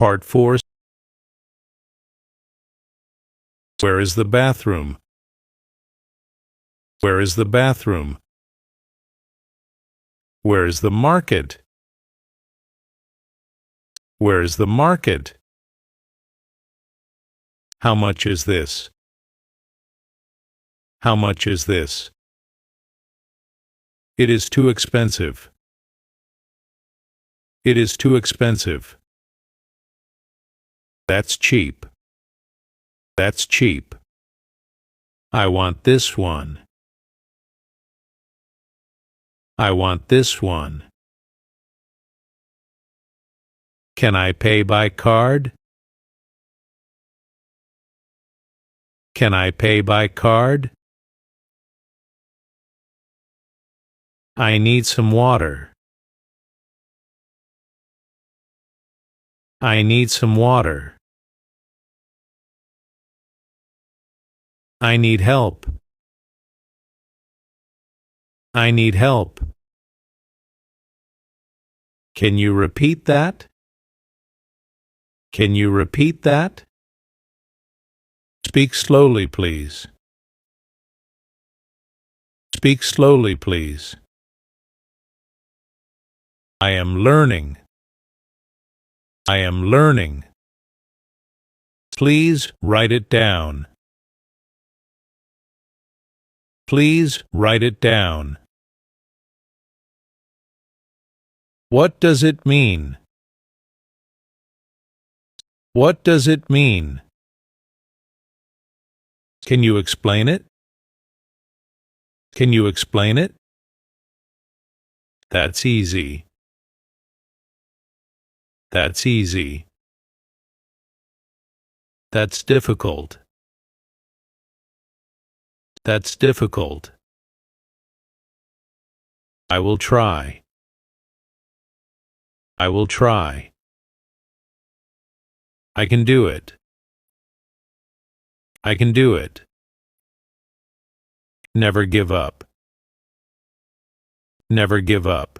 Part 4. Where is the bathroom? Where is the bathroom? Where is the market? Where is the market? How much is this? How much is this? It is too expensive. It is too expensive. That's cheap. That's cheap. I want this one. I want this one. Can I pay by card? Can I pay by card? I need some water. I need some water. I need help. I need help. Can you repeat that? Can you repeat that? Speak slowly, please. Speak slowly, please. I am learning. I am learning. Please write it down. Please write it down. What does it mean? What does it mean? Can you explain it? Can you explain it? That's easy. That's easy. That's difficult. That's difficult. I will try. I will try. I can do it. I can do it. Never give up. Never give up.